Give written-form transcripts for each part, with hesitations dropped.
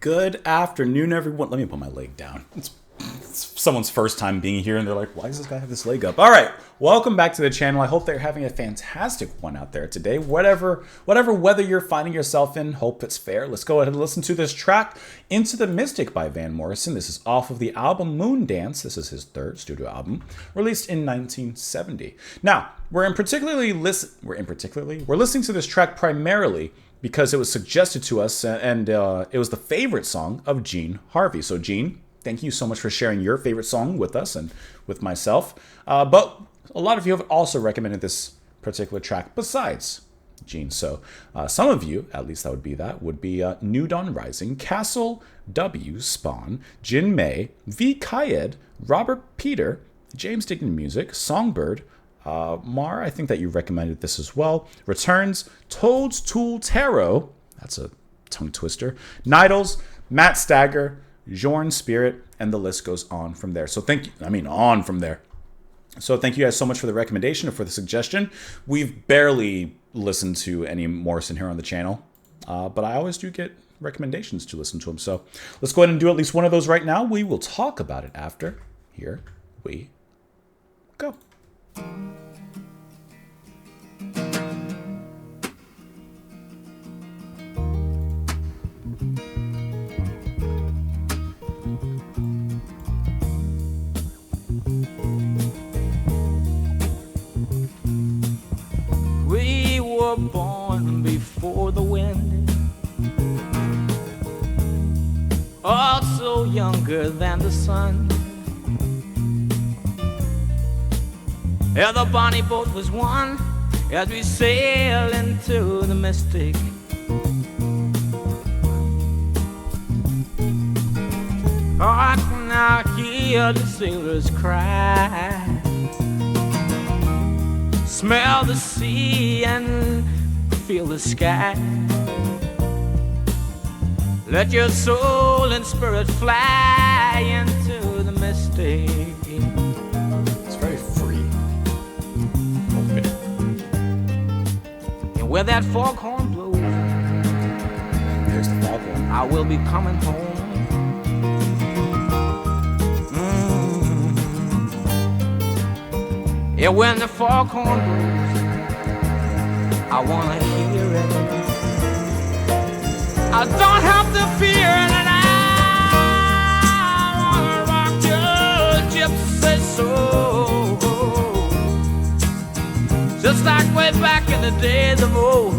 Good afternoon, everyone. Let me put my leg down. It's someone's first time being here, and they're like, why does this guy have this leg up? All right, welcome back to the channel. I hope they're having a fantastic one out there today. Whatever weather you're finding yourself in, hope it's fair. Let's go ahead and listen to this track, Into the Mystic by Van Morrison. This is off of the album Moon Dance. This is his third studio album, released in 1970. Now, we're listening to this track primarily because it was suggested to us, and it was the favorite song of Gene Harvey. So, Gene, thank you so much for sharing your favorite song with us and with myself. But a lot of you have also recommended this particular track besides Gene. So some of you, at least would be New Dawn Rising, Castle, W, Spawn, Jin May, V. Kayed, Robert Peter, James Dignan Music, Songbird, Mar, I think that you recommended this as well, Returns, Toad's Tool Tarot, that's a tongue twister, Nidals, Matt Stagger, Jorn Spirit, and the list goes on from there. So thank you guys so much for the recommendation or for the suggestion. We've barely listened to any Morrison here on the channel, but I always do get recommendations to listen to him. So let's go ahead and do at least one of those right now. We will talk about it after. Here we go. We were born before the wind, also younger than the sun. Yeah, the bonnie boat was one as we sail into the mystic. I can now hear the sailors cry, smell the sea and feel the sky. Let your soul and spirit fly into the mystic. It's very free. Okay. And where that foghorn blows, There's the foghorn. I will be coming home. Yeah, when the foghorn blows, I wanna hear it. I don't have to fear it, and I wanna rock your gypsy soul, just like way back in the days of old.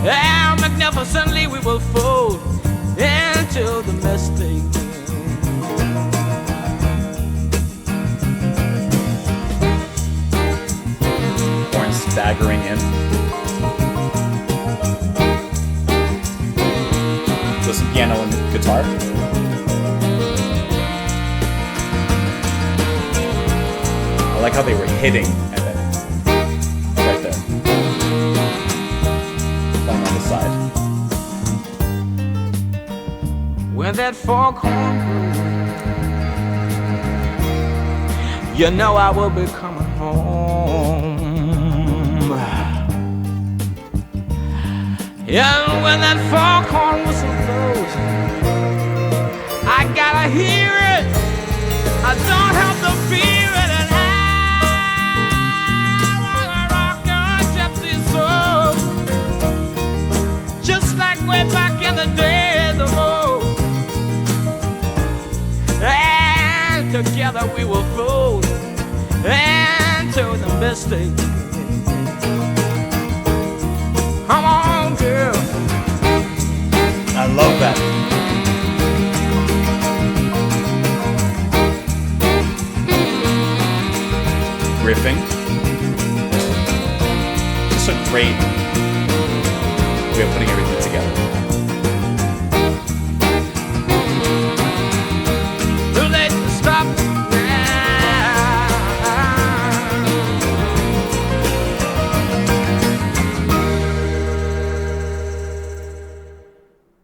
And magnificently we will fold into the mystic. Staggering in. So some piano and guitar. I like how they were hitting and then right there. Playing on the side. When that foghorn blows, you know I will be coming home. And when that foghorn whistle blows, I gotta hear it. I don't have to fear it, and I wanna rock your gypsy soul, just like way back in the days of old. And together we will fold into the mystic. Come on, girl. I love that. Riffing. Just a great way of putting everything together. Too late to stop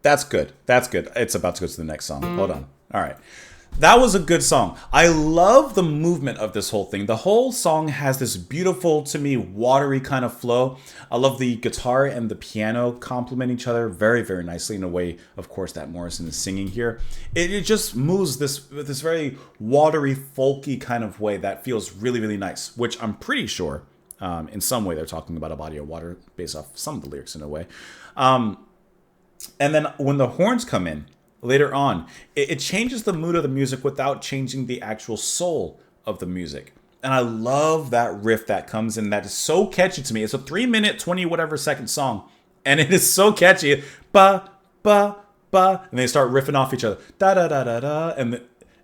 That's good. That's good. It's about to go to the next song. Hold on. All right. That was a good song. I love the movement of this whole thing. The whole song has this beautiful, to me, watery kind of flow. I love the guitar and the piano complement each other very, very nicely in a way, of course, that Morrison is singing here. It just moves this very watery, folky kind of way that feels really, really nice, which I'm pretty sure in some way they're talking about a body of water based off some of the lyrics in a way. And then when the horns come in, later on, it changes the mood of the music without changing the actual soul of the music. And I love that riff that comes in that is so catchy to me. It's a 3-minute, 20 whatever second song. And it is so catchy. Ba, ba, ba. And they start riffing off each other. Da, da, da, da, da. And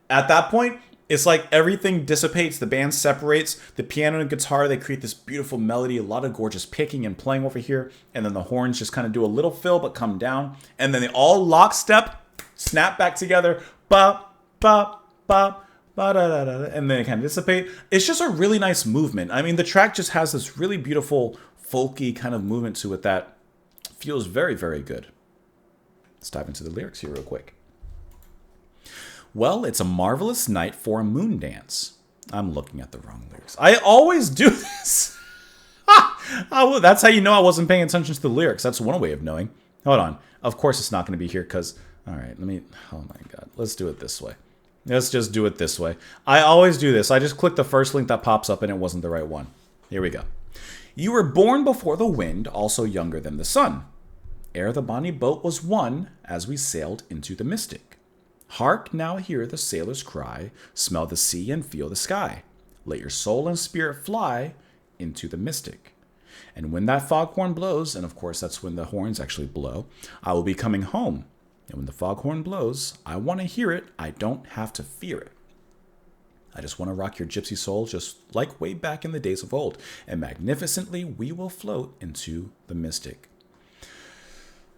at that point, it's like everything dissipates. The band separates. The piano and guitar, they create this beautiful melody. A lot of gorgeous picking and playing over here. And then the horns just kind of do a little fill but come down. And then they all lockstep, snap back together, ba, ba, ba, ba, da, da, da, and then it kind of dissipate. It's just a really nice movement. I mean, the track just has this really beautiful, folky kind of movement to it that feels very, very good. Let's dive into the lyrics here real quick. Well, it's a marvelous night for a moon dance. I'm looking at the wrong lyrics. I always do this. Oh, that's how you know I wasn't paying attention to the lyrics. That's one way of knowing. Hold on. Of course it's not going to be here because... All right, oh my God. Let's do it this way. Let's just do it this way. I always do this. I just click the first link that pops up and it wasn't the right one. Here we go. You were born before the wind, also younger than the sun. Ere the bonny boat was won, as we sailed into the mystic. Hark now hear the sailor's cry, smell the sea and feel the sky. Let your soul and spirit fly into the mystic. And when that foghorn blows, and of course that's when the horns actually blow, I will be coming home. And when the foghorn blows, I want to hear it. I don't have to fear it. I just want to rock your gypsy soul just like way back in the days of old. And magnificently we will float into the mystic.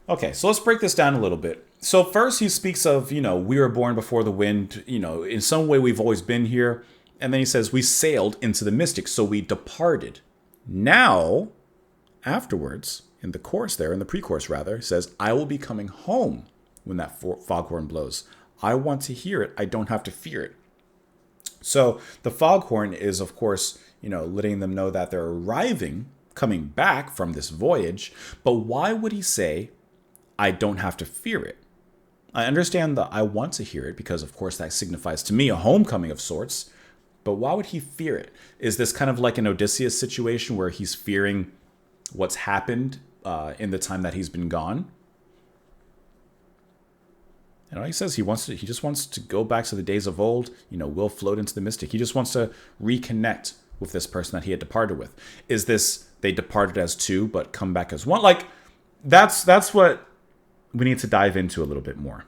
Okay, so let's break this down a little bit. So first he speaks of, we were born before the wind. In some way we've always been here. And then he says we sailed into the mystic. So we departed. Now, afterwards, in the chorus there, in the pre-chorus rather, it says, I will be coming home. When that foghorn blows. I want to hear it. I don't have to fear it. So the foghorn is, of course, letting them know that they're arriving, coming back from this voyage. But why would he say, I don't have to fear it? I understand that I want to hear it because, of course, that signifies to me a homecoming of sorts. But why would he fear it? Is this kind of like an Odysseus situation where he's fearing what's happened in the time that he's been gone? He says he just wants to go back to the days of old. We'll float into the mystic. He just wants to reconnect with this person that he had departed with. Is this they departed as two but come back as one? Like that's what we need to dive into a little bit more.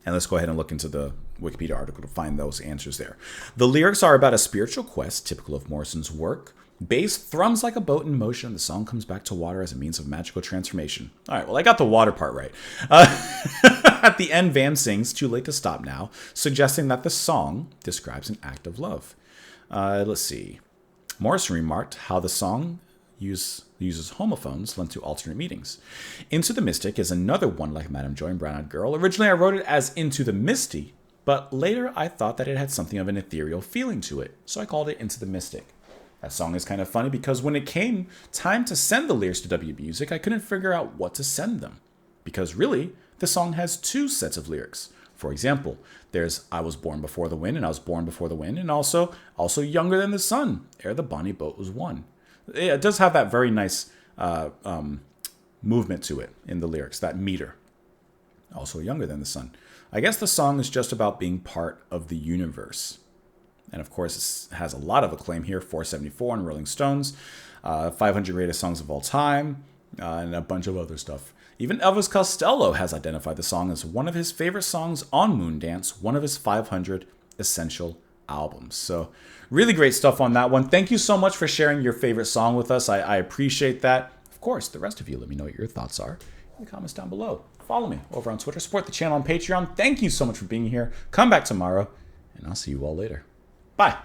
And let's go ahead and look into the Wikipedia article to find those answers there. The lyrics are about a spiritual quest typical of Morrison's work. Bass thrums like a boat in motion. The song comes back to water as a means of magical transformation. All right, well, I got the water part right. At the end, Van sings, Too Late to Stop Now, suggesting that the song describes an act of love. Let's see. Morrison remarked how the song uses homophones lent to alternate meanings. Into the Mystic is another one like Madame Joy and Brown Eyed Girl. Originally, I wrote it as Into the Misty, but later I thought that it had something of an ethereal feeling to it, so I called it Into the Mystic. That song is kind of funny because when it came time to send the lyrics to W Music, I couldn't figure out what to send them. Because really, the song has two sets of lyrics. For example, there's I was born before the wind and I was born before the wind, and also younger than the sun, ere the bonny boat was won. It does have that very nice movement to it in the lyrics, that meter. Also younger than the sun. I guess the song is just about being part of the universe. And of course, it has a lot of acclaim here, 474 on Rolling Stones, 500 greatest songs of all time, and a bunch of other stuff. Even Elvis Costello has identified the song as one of his favorite songs on Moondance, one of his 500 essential albums. So really great stuff on that one. Thank you so much for sharing your favorite song with us. I appreciate that. Of course, the rest of you, let me know what your thoughts are in the comments down below. Follow me over on Twitter. Support the channel on Patreon. Thank you so much for being here. Come back tomorrow, and I'll see you all later. Bye.